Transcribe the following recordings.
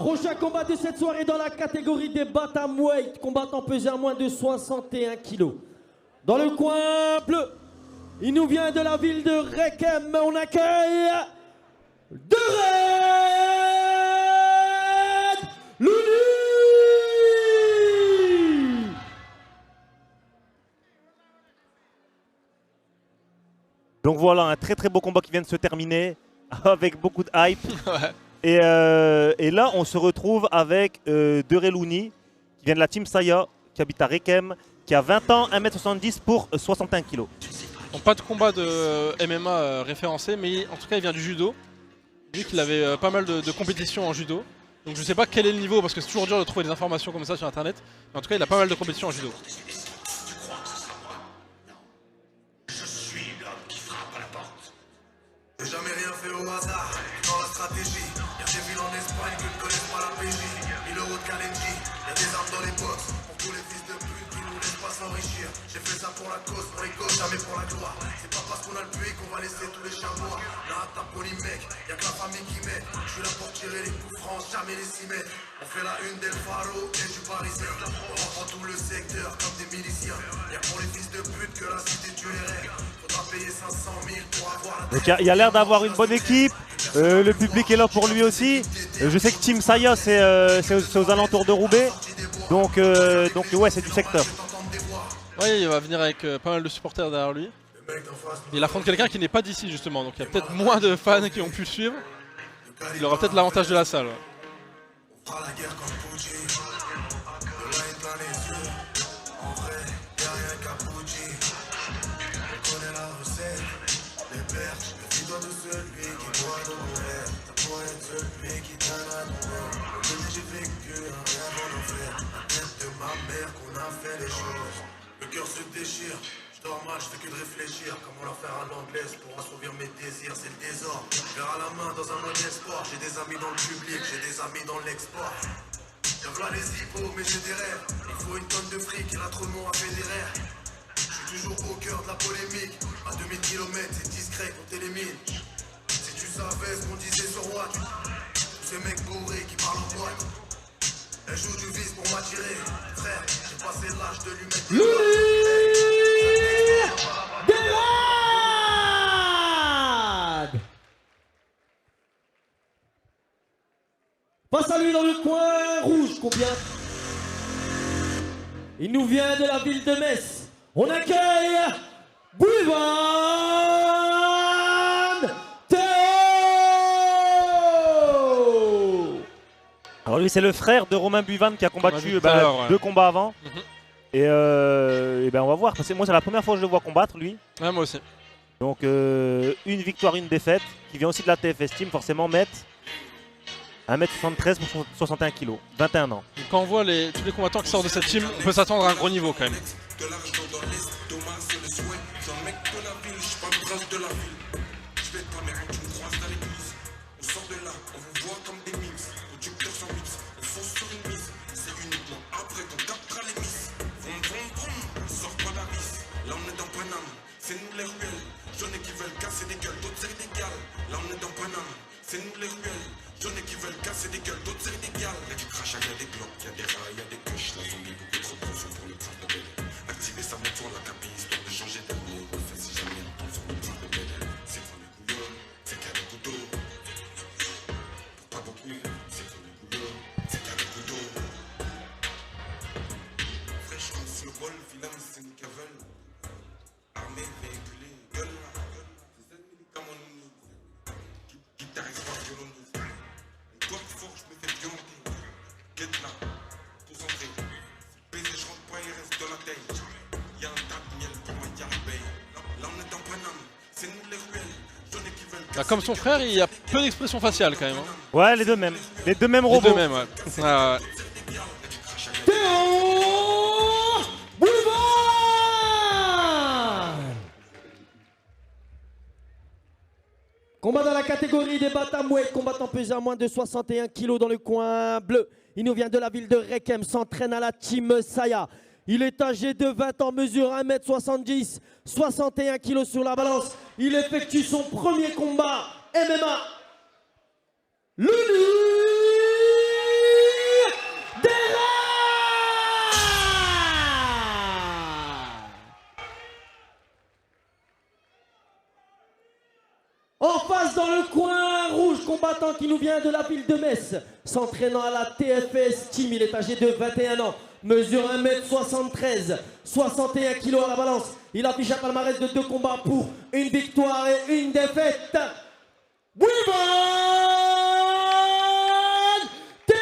Prochain combat de cette soirée dans la catégorie des bantamweight, combattant pesé à moins de 61 kg. Dans le coin bleu, il nous vient de la ville de Rekem. On accueille de Red Looney. Donc voilà, un très beau combat qui vient de se terminer avec beaucoup de hype. Ouais. Et là, on se retrouve avec Dere Looney, qui vient de la Team Saya, qui habite à Rekem, qui a 20 ans, 1m70 pour 61 kg. Donc pas de combat de MMA référencé, mais en tout cas il vient du judo. Vu qu'il avait pas mal de compétitions en judo. Donc je sais pas quel est le niveau, parce que c'est toujours dur de trouver des informations comme ça sur internet. Mais en tout cas il a pas mal de compétitions en judo. J'ai jamais rien fait au hasard, dans la stratégie. Y'a des villes en Espagne que ne connaissent pas la PJ. 1000 € de Kalenji, y'a des armes dans les box. Pour tous les fils de pute qui nous laissent pas s'enrichir. J'ai fait ça pour la cause, pour les gosses, jamais pour la gloire. C'est pas parce qu'on a le puits qu'on va laisser tous les chiens boire. Là, t'as poli mec, y'a que la famille qui met. Je suis là pour tirer les coups francs, jamais les 6 mètres. On fait la une d'El Faro et du Parisien. On reprend tout le secteur comme des miliciens. Y'a pour les fils de pute que la cité tue les règles. Faudra payer 500 000 pour avoir la. Donc il y a l'air d'avoir une bonne équipe, le public est là pour lui aussi. Je sais que Team Saya c'est aux alentours de Roubaix, donc ouais, c'est du secteur. Ouais, il va venir avec pas mal de supporters derrière lui. Il affronte quelqu'un qui n'est pas d'ici justement, donc il y a peut-être moins de fans qui ont pu le suivre. Il aura peut-être l'avantage de la salle. Ouais. On fera la guerre comme Pucci. De là est plein les yeux. En vrai, y'a rien qu'à Pucci. On connaît la recette. Les pertes, méfie-toi de celui qui boit dans nos verres. Ça pourrait être celui qui donnera ton verre. Au début, j'ai vécu un rêve en enfer. La tête de ma mère qu'on a fait les choses. Le cœur se déchire. Je dors mal, je fais que de réfléchir. Comment leur faire à l'anglaise pour assouvir mes désirs, c'est le désordre. Verre à la main dans un mode espoir. J'ai des amis dans le public, j'ai des amis dans l'export. Y'a v'là les hippos, mais j'ai des rêves. Il faut une tonne de fric et là trop de monde à fédérer. Je suis toujours au cœur de la polémique. À 2000 km, c'est discret qu'on t'élimine. Si tu savais ce qu'on disait sur Watt, tous ces mecs bourrés qui parlent en boîte. Elle joue du vice pour m'attirer. Frère, j'ai passé l'âge de lui mettre. Face à lui dans le coin rouge, combien? Il nous vient de la ville de Metz. On accueille Bouivan Théo. Alors lui c'est le frère de Romain Buivan qui a combattu ouais. 2 combats avant. Et ben on va voir, parce que moi c'est la première fois que je le vois combattre lui. Ouais, moi aussi. Donc une victoire, une défaite, qui vient aussi de la TFS Team, forcément Metz. 1m73 pour 61 kg, 21 ans. Donc, quand on voit tous les combattants qui sortent de cette team, on peut s'attendre à un gros niveau quand même. De l'argent dans l'est, Thomas c'est le souhait. J'suis un mec de la ville, j'suis pas le prince de la ville. J'vais pas mais quand tu me croises dans l'église, on sort de là, on vous voit comme des mimes. Producteurs sans mix, on fonce sur une mise. C'est uniquement après qu'on captera les miss. Vroom vroom vroom, sors pas la vis. Là on est dans Paname, c'est nous les ruelles. Jeunes qui veulent casser des gueules, d'autres c'est illégal. Là on est dans Paname, c'est nous les ruelles. Jeunes qui veulent casser des gueules, d'autres c'est illégal. Y'a du crachage, y'a des globes, y'a des rats, y'a des queues. La zombie, beaucoup trop de pression pour le prince de Bel Air. Activer sa montre sur la cabine, histoire de changer d'avenir. On fait si jamais on tombe sur le prince de Bel Air. C'est pour les couillons, c'est qu'à des couteaux. Pas beaucoup, c'est pour les couillons, c'est qu'à des couteaux. Fraîche comme si le bol, vilain, c'est nous qu'elles veulent. Armée, véhiculée, gueule là, c'est 7 médicaments nous. Guitariste, pas violon nous. Toi fort, je me fais violenter. Get là, concentré. Baiser, je rentre pas, il reste dans la taille. Y'a un tas de miel pour moi, y'a l'abeille. Là, on est dans Paname, c'est nous les ruelles. J'en ai qui veulent. Bah, comme son frère, il y a peu d'expression faciale quand même. Hein. Ouais, les deux mêmes. Les deux mêmes robots. Les deux mêmes, ouais. Théo Bouivan. Combat dans la catégorie des bantamweight, combattant pesé à moins de 61 kg dans le coin bleu. Il nous vient de la ville de Rekem, s'entraîne à la Team Saya. Il est âgé de 20 ans, mesure 1m70, 61 kg sur la balance. Il effectue son premier combat MMA. Looney combattant qui nous vient de la ville de Metz, s'entraînant à la TFS Team. Il est âgé de 21 ans, mesure 1m73, 61 kg à la balance. Il affiche un palmarès de 2 combats pour une victoire et une défaite. Wilvan Théo!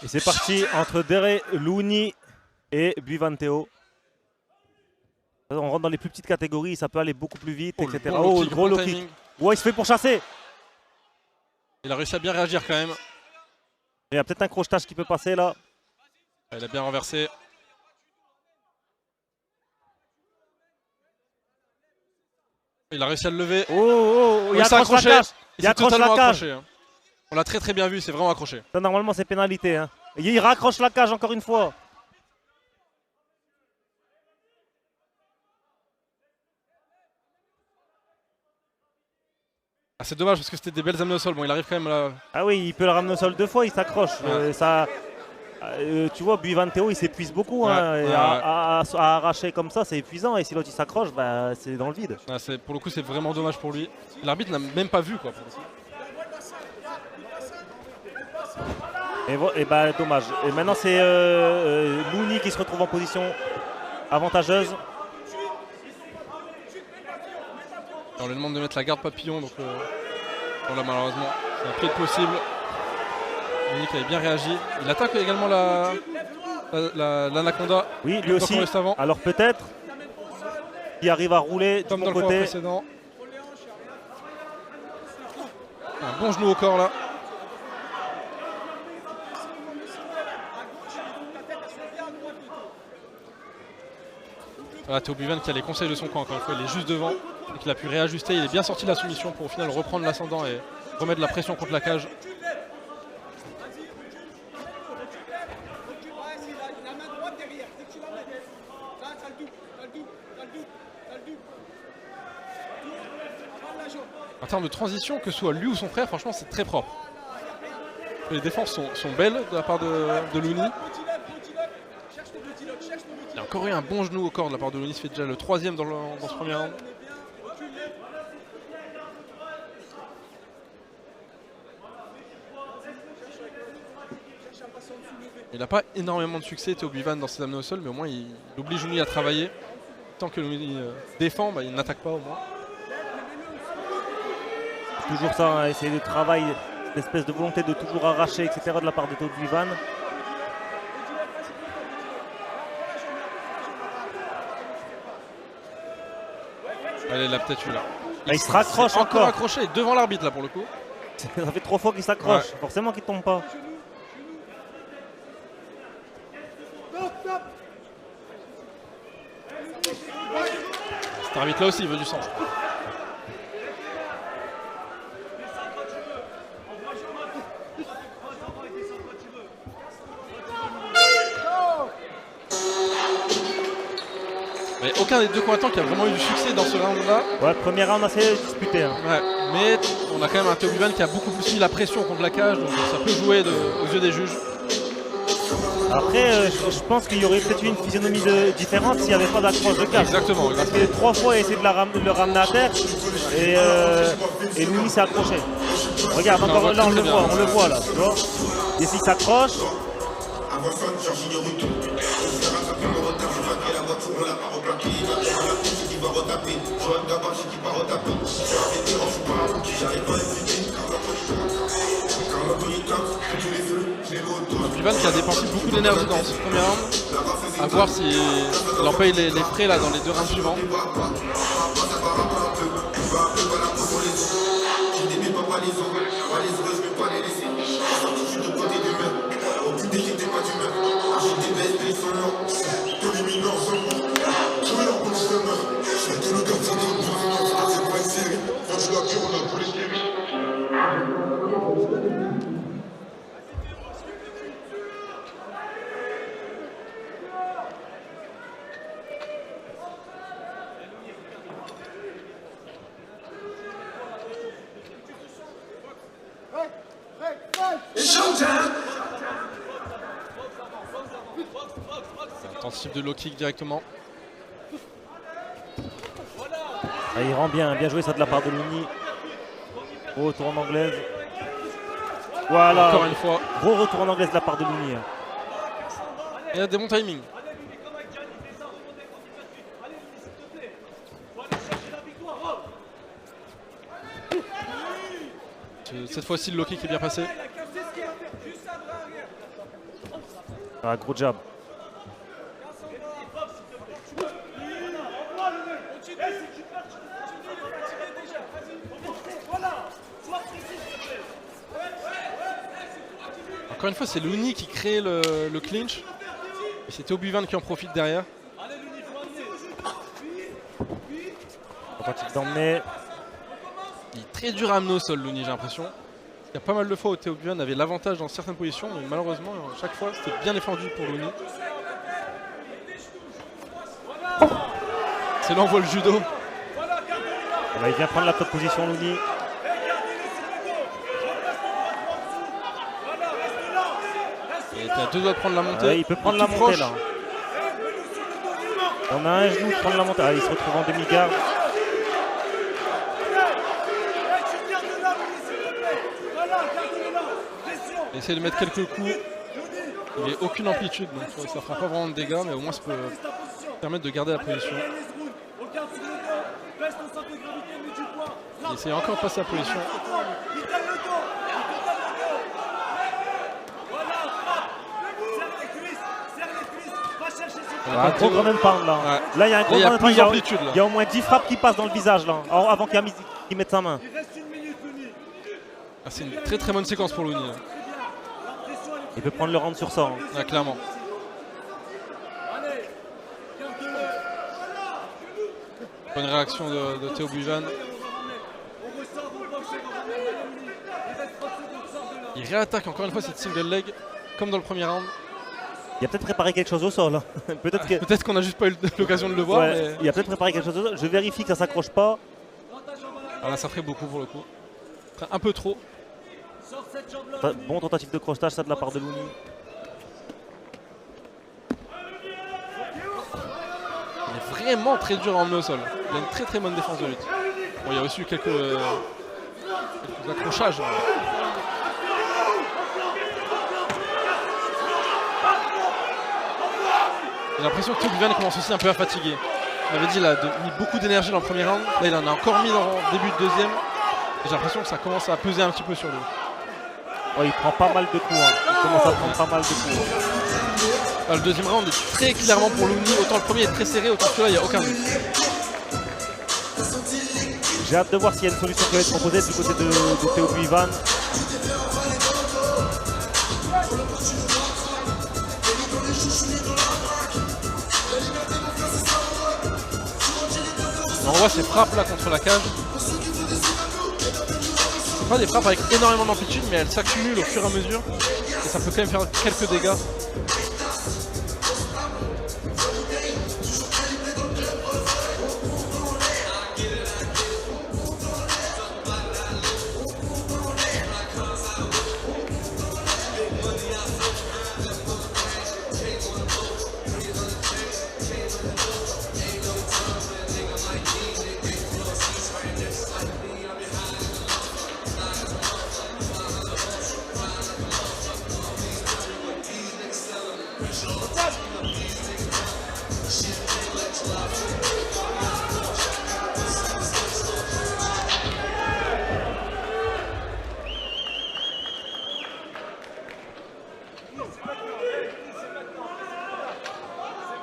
Et c'est parti entre Dere Louni et Buivanteo. On rentre dans les plus petites catégories, ça peut aller beaucoup plus vite, etc. Oh, Le gros low kick. Ouais, il se fait pourchasser. Il a réussi à bien réagir quand même. Il y a peut-être un crochetage qui peut passer là. Il a bien renversé. Il a réussi à le lever. Oh, il s'est accroche la cage. Il Il s'est accroche totalement la cage. accroché, hein. On l'a très bien vu, c'est vraiment accroché. Ça, normalement, c'est pénalité. Hein. Il raccroche la cage encore une fois. Ah, c'est dommage parce que c'était des belles amenées au sol. Bon, il arrive quand même là. Ah oui, il peut le ramener au sol 2 fois, il s'accroche. Tu vois, Buivanteo, il s'épuise beaucoup. Hein, à arracher comme ça, c'est épuisant. Et si l'autre il s'accroche, bah, c'est dans le vide. Ah, pour le coup, c'est vraiment dommage pour lui. L'arbitre n'a même pas vu quoi. Et bah, dommage. Et maintenant, c'est Louni qui se retrouve en position avantageuse. On lui demande de mettre la garde papillon, donc voilà, malheureusement, c'est un pied possible. Louni qui avait bien réagi. Il attaque également l'anaconda. Oui, lui aussi. Alors peut-être qu'il arrive à rouler comme de dans mon le côté. précédent. Un bon genou au corps là. Voilà, Théo Buivant qui a les conseils de son camp, encore une fois, il est juste devant et qu'il a pu réajuster. Il est bien sorti de la soumission pour au final reprendre l'ascendant et remettre de la pression contre la cage. En termes de transition, que ce soit lui ou son frère, franchement c'est très propre. Les défenses sont belles de la part de Louni. Il a encore eu un bon genou au corps de la part de Louni, ça fait déjà le 3e dans ce premier round. Il n'a pas énormément de succès Théo Buivant dans ses amenées au sol, mais au moins il oblige Louni à travailler. Tant que Louni défend, bah, il n'attaque pas au moins. Toujours ça, hein, essayer de travailler, cette espèce de volonté de toujours arracher, etc. de la part de Théo Buivant. Allez, il l'a peut-être eu là. Il se raccroche encore. Accroché devant l'arbitre là pour le coup. Ça fait 3 fois qu'il s'accroche, forcément qu'il tombe pas. Cet arbitre là aussi il veut du sang. Mais aucun des deux combattants qui a vraiment eu du succès dans ce round là. Ouais, premier round assez disputé. Hein. Ouais, mais on a quand même un Théo Buivant qui a beaucoup plus mis la pression contre la cage, donc ça peut jouer aux yeux des juges. Après, je pense qu'il y aurait peut-être une physionomie différente s'il n'y avait pas d'accroche de cage. Exactement. Parce que 3 fois, il a essayé de le ramener à terre et Louni s'est accroché. Regarde, encore là, on le voit là. Tu vois, ici, il s'accroche. Buivant qui a dépensé beaucoup d'énergie dans ce premier round. À voir s'il en paye les frais là dans les 2 rounds suivants. tentative de low kick directement. Ah, il rend bien joué ça de la part de Looney. Gros retour en anglaise. Voilà. Encore une fois. Gros retour en anglaise de la part de Looney. Il y a des bons timings. Cette fois-ci, le low kick est bien passé. Ah, gros jab. Encore une fois, c'est Looney qui crée le clinch. Et c'est Théo Buivan qui en profite derrière. Tentative d'emmener. Il est très dur à amener au sol, Looney, j'ai l'impression. Il y a pas mal de fois où Théo Buivan avait l'avantage dans certaines positions, mais malheureusement, chaque fois, c'était bien défendu pour Looney. C'est là on voit le judo. Voilà, il vient prendre la top position, Looney. Il était à deux doigts de prendre la montée. Ouais, il peut prendre la tout montée proche. là. On a un genou de prendre la montée. Ah, il se retrouve en demi-garde. Il essaie de mettre quelques coups. Il n'y a aucune amplitude, donc ça ne fera pas vraiment de dégâts, mais au moins ça peut permettre de garder la position. Il essaie encore de passer la position. Un gros grand même pound là. Ouais. Là, il y a un gros Là, il y a grand plus pound. d'amplitude, là. Il y a au moins 10 frappes qui passent dans le visage là, avant qu'il mette sa main. Ah, c'est une très très bonne séquence pour Looney. Il peut prendre le round sur ça. Hein. Ouais, clairement. Bonne réaction de Théo Buivan. Il réattaque encore une fois cette single leg, comme dans le premier round. Il a peut-être préparé quelque chose au sol. Hein. Peut-être qu'on n'a juste pas eu l'occasion de le voir. Ouais, Mais... il a peut-être préparé quelque chose au sol. Je vérifie que ça s'accroche pas. Ah, là, ça ferait beaucoup pour le coup. Un peu trop. Bon tentative de crochetage ça de la part de Looney. Il est vraiment très dur à emmener au sol. Il a une très très bonne défense de lutte. Bon, il y a aussi quelques accrochages. J'ai l'impression que Théo Buivan commence aussi un peu à fatiguer. On avait dit qu'il a mis beaucoup d'énergie dans le premier round. Là, il en a encore mis dans le début de deuxième. Et j'ai l'impression que ça commence à peser un petit peu sur lui. Ouais, il prend pas mal de coups. Hein. Il commence à prendre pas mal de coups. Là, le deuxième round est très clairement pour Looney. Autant le premier est très serré, autant que là, il n'y a aucun but. J'ai hâte de voir s'il y a une solution qui va être proposée du côté de Théo Buivan. On voit ces frappes là contre la cage. C'est pas des frappes avec énormément d'amplitude, mais elles s'accumulent au fur et à mesure. Et ça peut quand même faire quelques dégâts.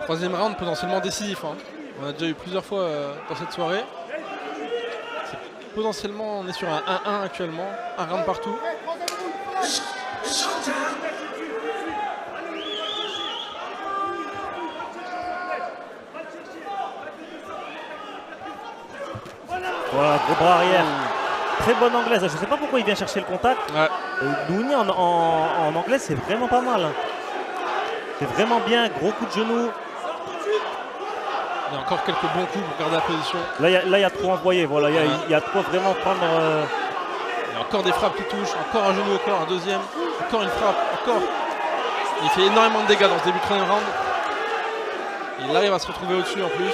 Troisième round potentiellement décisif. Hein. On a déjà eu plusieurs fois dans cette soirée. Potentiellement, on est sur un 1-1 actuellement. Un round partout. Voilà, gros bras arrière. Très bonne anglaise. Je ne sais pas pourquoi il vient chercher le contact. Ouais. Looney en anglaise, c'est vraiment pas mal. C'est vraiment bien. Gros coup de genou. Il y a encore quelques bons coups pour garder la position. Là, il y a trop envoyé. Voilà, il y a trop vraiment prendre. Il y a encore des frappes qui touchent. Encore un genou au corps, un deuxième. Encore une frappe. Encore. Il fait énormément de dégâts dans ce début de troisième round. Il arrive à se retrouver au-dessus en plus.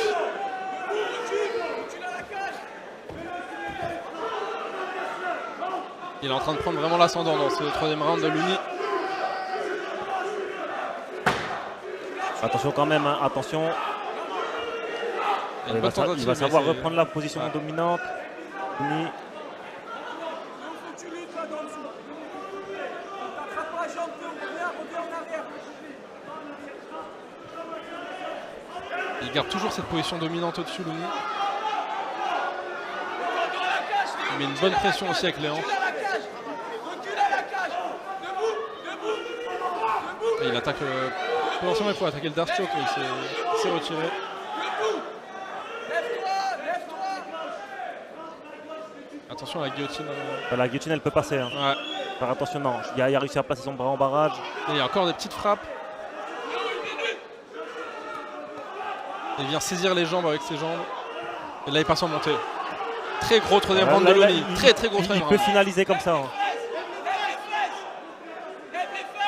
Il est en train de prendre vraiment l'ascendant dans ce troisième round de Looney. Attention quand même, hein, attention. Il va savoir reprendre la position dominante. Looney. Il garde toujours cette position dominante au-dessus, Looney. Il met une bonne pression aussi avec les hanches. Et il attaque potentiellement il faut attaquer le Dark Choke, mais il s'est retiré. Attention à la guillotine. La guillotine elle peut passer. Hein. Ouais. Faire attention, non. Il a réussi à placer son bras en barrage. Et il y a encore des petites frappes. Il vient saisir les jambes avec ses jambes. Et là il passe en montée. Très gros troisième round de Looney. Très gros troisième round. Il peut finaliser comme ça. Hein.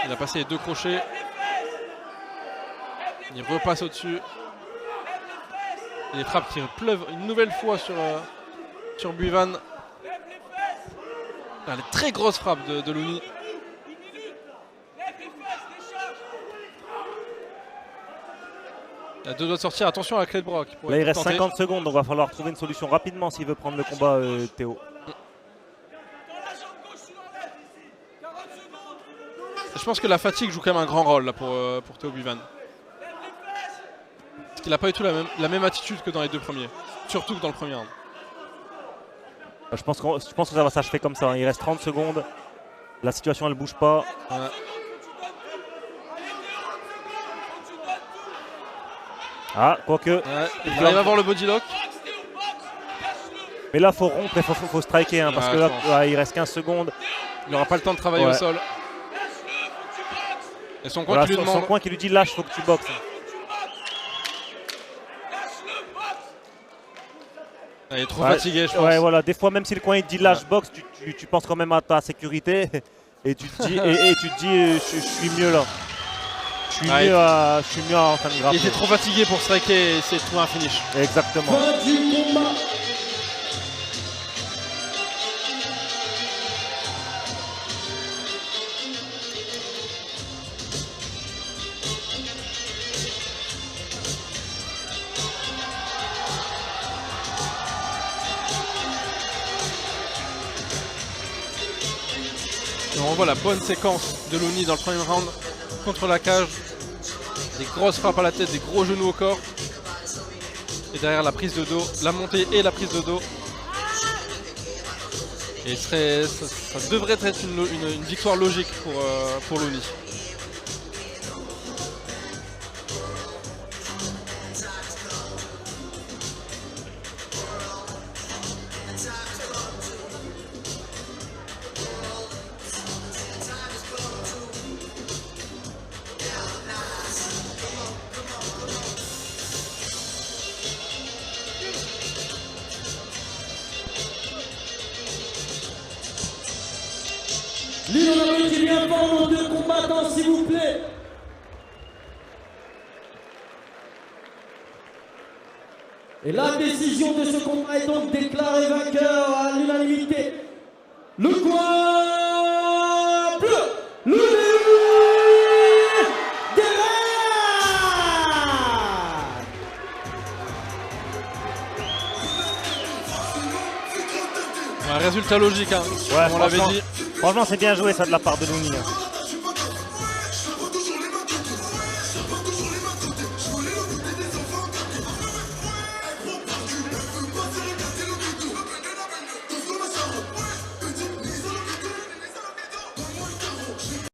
Il a passé les 2 crochets. Il repasse au-dessus. Et les frappes qui pleuvent une nouvelle fois sur Buivan. Là, les très grosses frappes de Looney. Il a 2 doigts de sortir. Attention à la clé de bras. Là il reste 50 secondes, donc il va falloir trouver une solution rapidement s'il veut prendre le combat, Théo. Je pense que la fatigue joue quand même un grand rôle là, pour Théo Buivan. Parce qu'il n'a pas du tout la même attitude que dans les 2 premiers. Surtout que dans le premier round. Je pense que ça va s'achever comme ça. Hein. Il reste 30 secondes. La situation elle bouge pas. Ouais. Ah, quoique. Ouais. Il arrive à voir le body lock. Mais là, il faut rompre et il faut striker. Hein, parce que là, ouais, il reste 15 secondes. Il n'aura pas le temps de travailler au sol. Et son coin voilà, qui lui demande. Son coin qui lui dit lâche, il faut que tu boxes. Il est trop fatigué, je pense. Ouais, voilà. Des fois, même si le coin il te dit lâche, boxe, tu penses quand même à ta sécurité. Et tu te dis, je suis mieux là. Je suis mieux en train de grappler. Il était trop fatigué pour striker et essayer de trouver un finish. Exactement. Et on voit la bonne séquence de Looney dans le premier round contre la cage. Des grosses frappes à la tête, des gros genoux au corps. Et derrière la prise de dos, la montée et la prise de dos. Et ça devrait être une victoire logique pour Looney. L'île qui vient prendre nos 2 combattants, s'il vous plaît. Et la décision de ce combat est donc déclarée vainqueur à l'unanimité. Le coin bleu, Looney Un résultat logique, hein, Ouais, comme on l'avait dit. Franchement, c'est bien joué ça de la part de Looney. Hein.